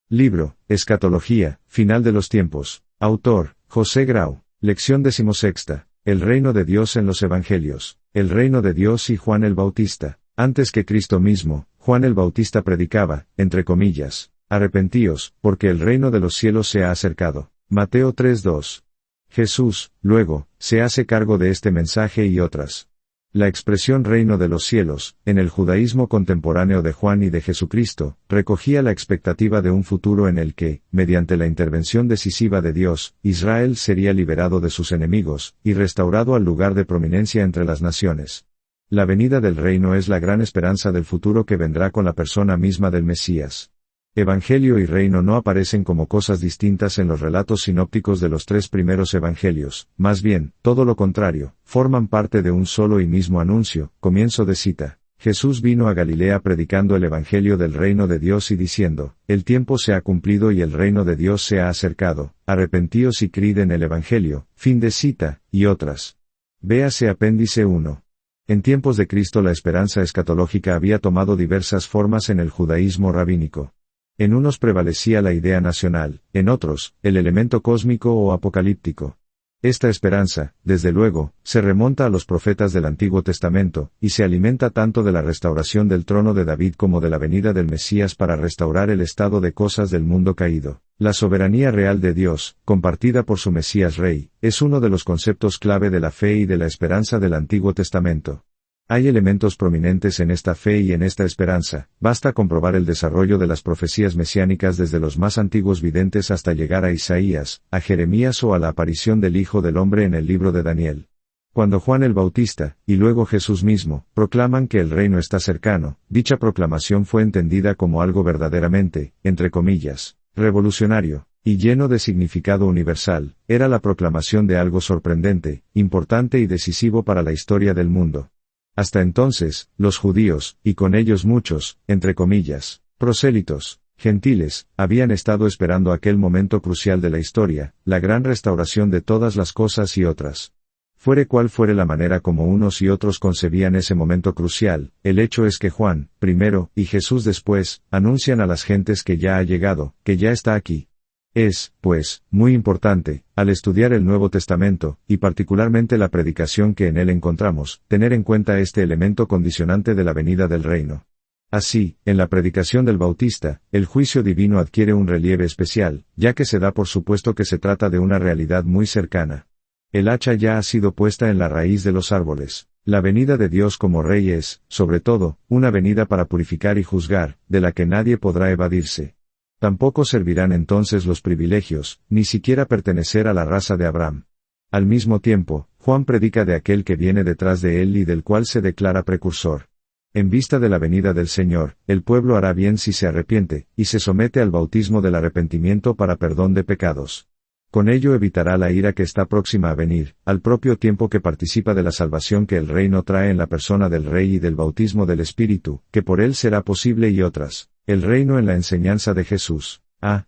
Libro, Escatología, Final de los Tiempos. Autor, José Grau. Lección 16. El reino de Dios en los Evangelios. El reino de Dios y Juan el Bautista. Antes que Cristo mismo, Juan el Bautista predicaba, entre comillas, arrepentíos, porque el reino de los cielos se ha acercado. Mateo 3:2. Jesús, luego, se hace cargo de este mensaje y otras. La expresión reino de los cielos, en el judaísmo contemporáneo de Juan y de Jesucristo, recogía la expectativa de un futuro en el que, mediante la intervención decisiva de Dios, Israel sería liberado de sus enemigos, y restaurado al lugar de prominencia entre las naciones. La venida del reino es la gran esperanza del futuro que vendrá con la persona misma del Mesías. Evangelio y reino no aparecen como cosas distintas en los relatos sinópticos de los tres primeros evangelios, más bien, todo lo contrario, forman parte de un solo y mismo anuncio. Comienzo de cita. Jesús vino a Galilea predicando el evangelio del reino de Dios y diciendo, el tiempo se ha cumplido y el reino de Dios se ha acercado, arrepentíos y creed en el evangelio. Fin de cita, y otras. Véase apéndice 1. En tiempos de Cristo la esperanza escatológica había tomado diversas formas en el judaísmo rabínico. En unos prevalecía la idea nacional, en otros, el elemento cósmico o apocalíptico. Esta esperanza, desde luego, se remonta a los profetas del Antiguo Testamento, y se alimenta tanto de la restauración del trono de David como de la venida del Mesías para restaurar el estado de cosas del mundo caído. La soberanía real de Dios, compartida por su Mesías Rey, es uno de los conceptos clave de la fe y de la esperanza del Antiguo Testamento. Hay elementos prominentes en esta fe y en esta esperanza, basta comprobar el desarrollo de las profecías mesiánicas desde los más antiguos videntes hasta llegar a Isaías, a Jeremías o a la aparición del Hijo del Hombre en el libro de Daniel. Cuando Juan el Bautista, y luego Jesús mismo, proclaman que el reino está cercano, dicha proclamación fue entendida como algo verdaderamente, entre comillas, revolucionario, y lleno de significado universal. Era la proclamación de algo sorprendente, importante y decisivo para la historia del mundo. Hasta entonces, los judíos, y con ellos muchos, entre comillas, prosélitos, gentiles, habían estado esperando aquel momento crucial de la historia, la gran restauración de todas las cosas y otras. Fuere cual fuere la manera como unos y otros concebían ese momento crucial, el hecho es que Juan, primero, y Jesús después, anuncian a las gentes que ya ha llegado, que ya está aquí. Es, pues, muy importante, al estudiar el Nuevo Testamento, y particularmente la predicación que en él encontramos, tener en cuenta este elemento condicionante de la venida del reino. Así, en la predicación del Bautista, el juicio divino adquiere un relieve especial, ya que se da por supuesto que se trata de una realidad muy cercana. El hacha ya ha sido puesta en la raíz de los árboles. La venida de Dios como Rey es, sobre todo, una venida para purificar y juzgar, de la que nadie podrá evadirse. Tampoco servirán entonces los privilegios, ni siquiera pertenecer a la raza de Abraham. Al mismo tiempo, Juan predica de aquel que viene detrás de él y del cual se declara precursor. En vista de la venida del Señor, el pueblo hará bien si se arrepiente, y se somete al bautismo del arrepentimiento para perdón de pecados. Con ello evitará la ira que está próxima a venir, al propio tiempo que participa de la salvación que el reino trae en la persona del Rey y del bautismo del Espíritu, que por él será posible y otras. El reino en la enseñanza de Jesús.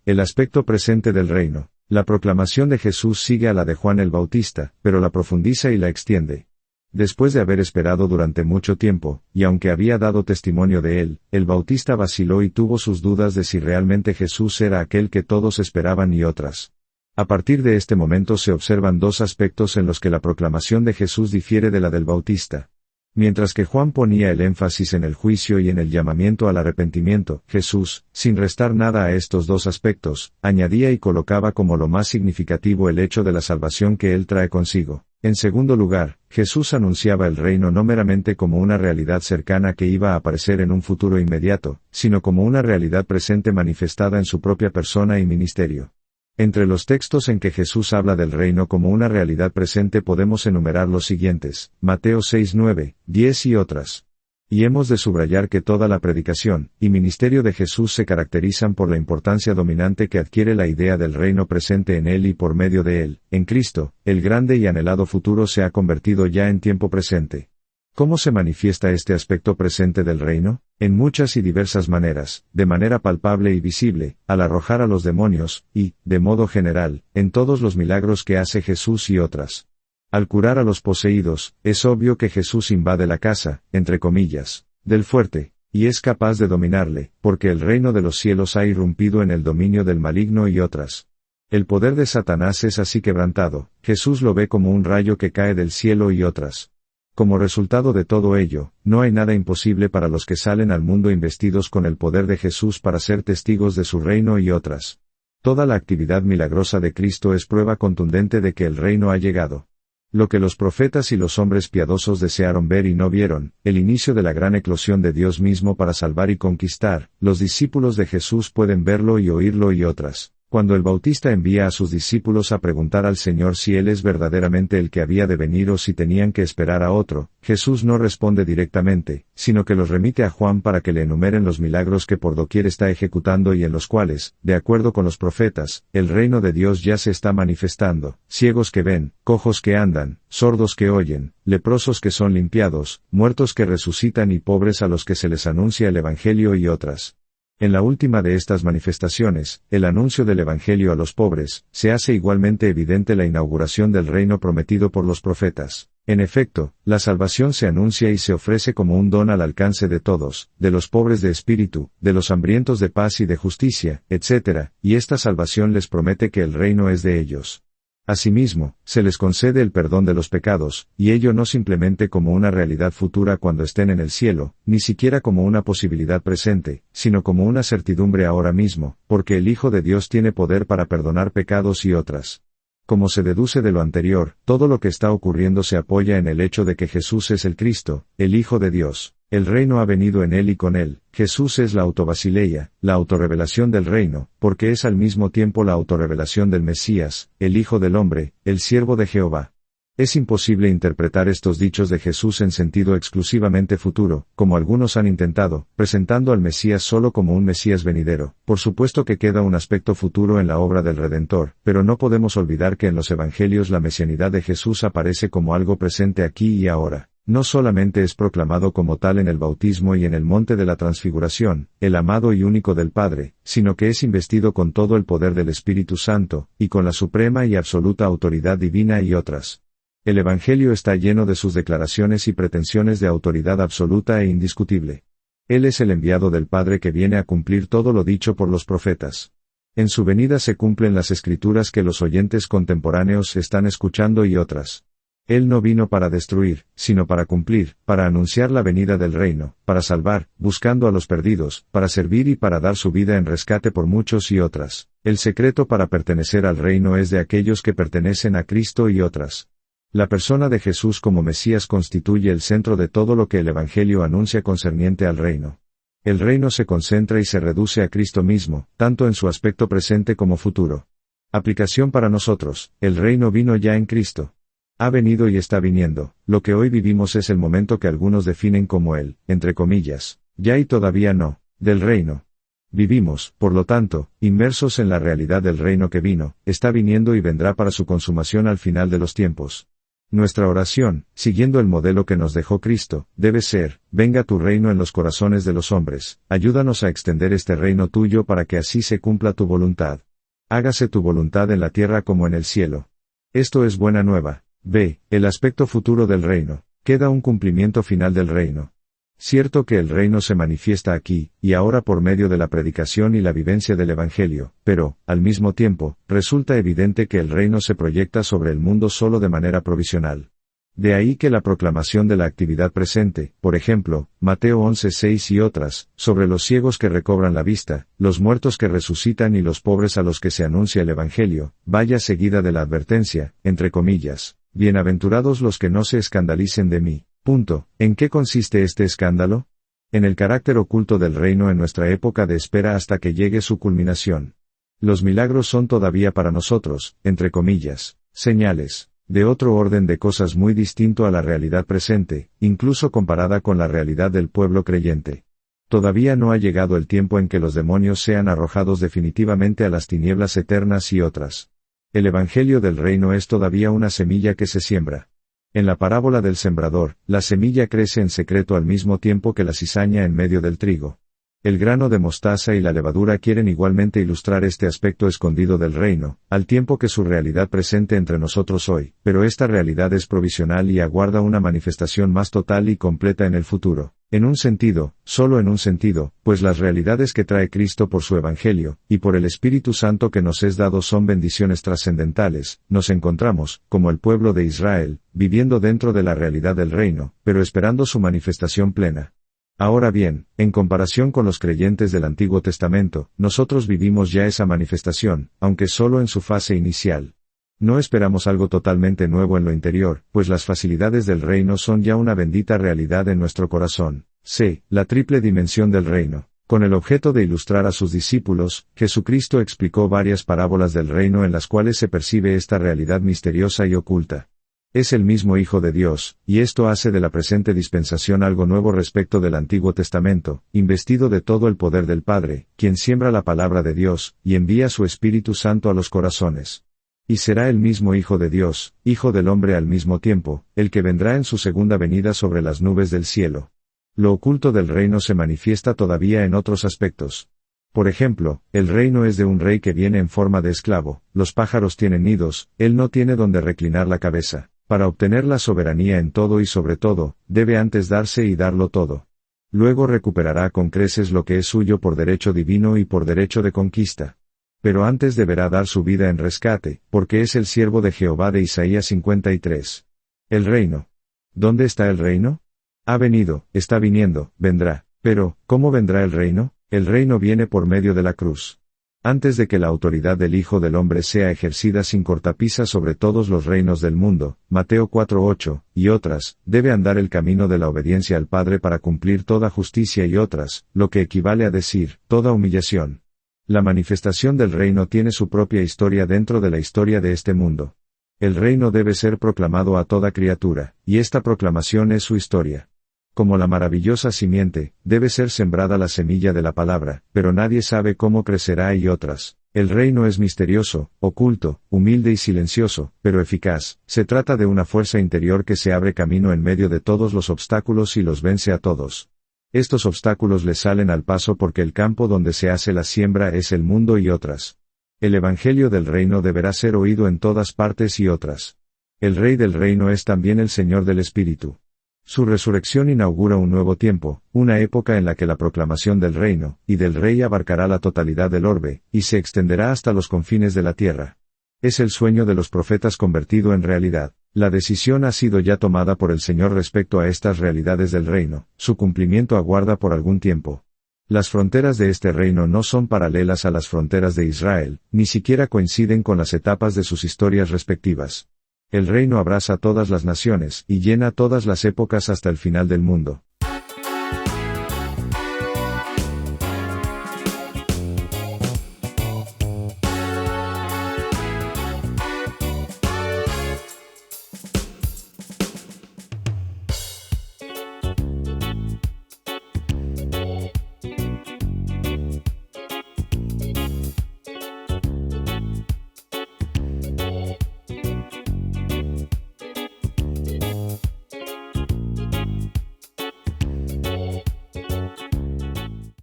El aspecto presente del reino. La proclamación de Jesús sigue a la de Juan el Bautista, pero la profundiza y la extiende. Después de haber esperado durante mucho tiempo, y aunque había dado testimonio de él, el Bautista vaciló y tuvo sus dudas de si realmente Jesús era aquel que todos esperaban y otras. A partir de este momento se observan dos aspectos en los que la proclamación de Jesús difiere de la del Bautista. Mientras que Juan ponía el énfasis en el juicio y en el llamamiento al arrepentimiento, Jesús, sin restar nada a estos dos aspectos, añadía y colocaba como lo más significativo el hecho de la salvación que él trae consigo. En segundo lugar, Jesús anunciaba el reino no meramente como una realidad cercana que iba a aparecer en un futuro inmediato, sino como una realidad presente manifestada en su propia persona y ministerio. Entre los textos en que Jesús habla del reino como una realidad presente podemos enumerar los siguientes: Mateo 6, 9, 10 y otras. Y hemos de subrayar que toda la predicación y ministerio de Jesús se caracterizan por la importancia dominante que adquiere la idea del reino presente en él y por medio de él, en Cristo. El grande y anhelado futuro se ha convertido ya en tiempo presente. ¿Cómo se manifiesta este aspecto presente del reino? En muchas y diversas maneras, de manera palpable y visible, al arrojar a los demonios, y, de modo general, en todos los milagros que hace Jesús y otras. Al curar a los poseídos, es obvio que Jesús invade la casa, entre comillas, del fuerte, Y es capaz de dominarle, porque el reino de los cielos ha irrumpido en el dominio del maligno y otras. El poder de Satanás es así quebrantado, Jesús lo ve como un rayo que cae del cielo y otras. Como resultado de todo ello, no hay nada imposible para los que salen al mundo investidos con el poder de Jesús para ser testigos de su reino y otras. Toda la actividad milagrosa de Cristo es prueba contundente de que el reino ha llegado. Lo que los profetas y los hombres piadosos desearon ver y no vieron, el inicio de la gran eclosión de Dios mismo para salvar y conquistar, los discípulos de Jesús pueden verlo y oírlo y otras. Cuando el Bautista envía a sus discípulos a preguntar al Señor si Él es verdaderamente el que había de venir o si tenían que esperar a otro, Jesús no responde directamente, sino que los remite a Juan para que le enumeren los milagros que por doquier está ejecutando y en los cuales, de acuerdo con los profetas, el reino de Dios ya se está manifestando: ciegos que ven, cojos que andan, sordos que oyen, leprosos que son limpiados, muertos que resucitan y pobres a los que se les anuncia el Evangelio y otras. En la última de estas manifestaciones, el anuncio del Evangelio a los pobres, se hace igualmente evidente la inauguración del reino prometido por los profetas. En efecto, la salvación se anuncia y se ofrece como un don al alcance de todos, de los pobres de espíritu, de los hambrientos de paz y de justicia, etc., y esta salvación les promete que el reino es de ellos. Asimismo, se les concede el perdón de los pecados, y ello no simplemente como una realidad futura cuando estén en el cielo, ni siquiera como una posibilidad presente, sino como una certidumbre ahora mismo, porque el Hijo de Dios tiene poder para perdonar pecados y otras. Como se deduce de lo anterior, todo lo que está ocurriendo se apoya en el hecho de que Jesús es el Cristo, el Hijo de Dios. El reino ha venido en Él y con Él. Jesús es la autobasileia, la autorrevelación del reino, porque es al mismo tiempo la autorrevelación del Mesías, el Hijo del Hombre, el siervo de Jehová. Es imposible interpretar estos dichos de Jesús en sentido exclusivamente futuro, como algunos han intentado, presentando al Mesías solo como un Mesías venidero. Por supuesto que queda un aspecto futuro en la obra del Redentor, pero no podemos olvidar que en los Evangelios la mesianidad de Jesús aparece como algo presente aquí y ahora. No solamente es proclamado como tal en el bautismo y en el monte de la transfiguración, el amado y único del Padre, sino que es investido con todo el poder del Espíritu Santo, y con la suprema y absoluta autoridad divina y otras. El Evangelio está lleno de sus declaraciones y pretensiones de autoridad absoluta e indiscutible. Él es el enviado del Padre que viene a cumplir todo lo dicho por los profetas. En su venida se cumplen las escrituras que los oyentes contemporáneos están escuchando y otras. Él no vino para destruir, sino para cumplir, para anunciar la venida del reino, para salvar, buscando a los perdidos, para servir y para dar su vida en rescate por muchos y otras. El secreto para pertenecer al reino es de aquellos que pertenecen a Cristo y otras. La persona de Jesús como Mesías constituye el centro de todo lo que el Evangelio anuncia concerniente al reino. El reino se concentra y se reduce a Cristo mismo, tanto en su aspecto presente como futuro. Aplicación para nosotros: el reino vino ya en Cristo. Ha venido y está viniendo. Lo que hoy vivimos es el momento que algunos definen como el, entre comillas, ya y todavía no, del reino. Vivimos, por lo tanto, inmersos en la realidad del reino que vino, está viniendo y vendrá para su consumación al final de los tiempos. Nuestra oración, siguiendo el modelo que nos dejó Cristo, debe ser: venga tu reino en los corazones de los hombres, ayúdanos a extender este reino tuyo para que así se cumpla tu voluntad. Hágase tu voluntad en la tierra como en el cielo. Esto es buena nueva. B. El aspecto futuro del reino. Queda un cumplimiento final del reino. Cierto que el reino se manifiesta aquí, y ahora por medio de la predicación y la vivencia del Evangelio, pero, al mismo tiempo, resulta evidente que el reino se proyecta sobre el mundo solo de manera provisional. De ahí que la proclamación de la actividad presente, por ejemplo, Mateo 11:6 y otras, sobre los ciegos que recobran la vista, los muertos que resucitan y los pobres a los que se anuncia el Evangelio, vaya seguida de la advertencia, entre comillas: bienaventurados los que no se escandalicen de mí. Punto. ¿En qué consiste este escándalo? En el carácter oculto del reino en nuestra época de espera hasta que llegue su culminación. Los milagros son todavía para nosotros, entre comillas, señales de otro orden de cosas muy distinto a la realidad presente, incluso comparada con la realidad del pueblo creyente. Todavía no ha llegado el tiempo en que los demonios sean arrojados definitivamente a las tinieblas eternas y otras. El Evangelio del reino es todavía una semilla que se siembra. En la parábola del sembrador, la semilla crece en secreto al mismo tiempo que la cizaña en medio del trigo. El grano de mostaza y la levadura quieren igualmente ilustrar este aspecto escondido del reino, al tiempo que su realidad presente entre nosotros hoy, pero esta realidad es provisional y aguarda una manifestación más total y completa en el futuro. En un sentido, solo en un sentido, pues las realidades que trae Cristo por su Evangelio, y por el Espíritu Santo que nos es dado son bendiciones trascendentales, nos encontramos, como el pueblo de Israel, viviendo dentro de la realidad del reino, pero esperando su manifestación plena. Ahora bien, en comparación con los creyentes del Antiguo Testamento, nosotros vivimos ya esa manifestación, aunque solo en su fase inicial. No esperamos algo totalmente nuevo en lo interior, pues las facilidades del reino son ya una bendita realidad en nuestro corazón. C. La triple dimensión del reino. Con el objeto de ilustrar a sus discípulos, Jesucristo explicó varias parábolas del reino en las cuales se percibe esta realidad misteriosa y oculta. Es el mismo Hijo de Dios, y esto hace de la presente dispensación algo nuevo respecto del Antiguo Testamento, investido de todo el poder del Padre, quien siembra la palabra de Dios, y envía su Espíritu Santo a los corazones. Y será el mismo Hijo de Dios, Hijo del hombre al mismo tiempo, el que vendrá en su segunda venida sobre las nubes del cielo. Lo oculto del reino se manifiesta todavía en otros aspectos. Por ejemplo, el reino es de un rey que viene en forma de esclavo, los pájaros tienen nidos, él no tiene donde reclinar la cabeza. Para obtener la soberanía en todo y sobre todo, debe antes darse y darlo todo. Luego recuperará con creces lo que es suyo por derecho divino y por derecho de conquista. Pero antes deberá dar su vida en rescate, porque es el siervo de Jehová de Isaías 53. El reino. ¿Dónde está el reino? Ha venido, está viniendo, vendrá. Pero, ¿cómo vendrá el reino? El reino viene por medio de la cruz. Antes de que la autoridad del Hijo del Hombre sea ejercida sin cortapisa sobre todos los reinos del mundo, Mateo 4:8, y otras, debe andar el camino de la obediencia al Padre para cumplir toda justicia y otras, lo que equivale a decir, toda humillación. La manifestación del reino tiene su propia historia dentro de la historia de este mundo. El reino debe ser proclamado a toda criatura, y esta proclamación es su historia. Como la maravillosa simiente, debe ser sembrada la semilla de la palabra, pero nadie sabe cómo crecerá y otras. El reino es misterioso, oculto, humilde y silencioso, pero eficaz. Se trata de una fuerza interior que se abre camino en medio de todos los obstáculos y los vence a todos. Estos obstáculos le salen al paso porque el campo donde se hace la siembra es el mundo y otras. El Evangelio del reino deberá ser oído en todas partes y otras. El Rey del reino es también el Señor del Espíritu. Su resurrección inaugura un nuevo tiempo, una época en la que la proclamación del reino, y del Rey abarcará la totalidad del orbe, y se extenderá hasta los confines de la tierra. Es el sueño de los profetas convertido en realidad. La decisión ha sido ya tomada por el Señor respecto a estas realidades del reino, su cumplimiento aguarda por algún tiempo. Las fronteras de este reino no son paralelas a las fronteras de Israel, ni siquiera coinciden con las etapas de sus historias respectivas. El reino abraza todas las naciones, y llena todas las épocas hasta el final del mundo.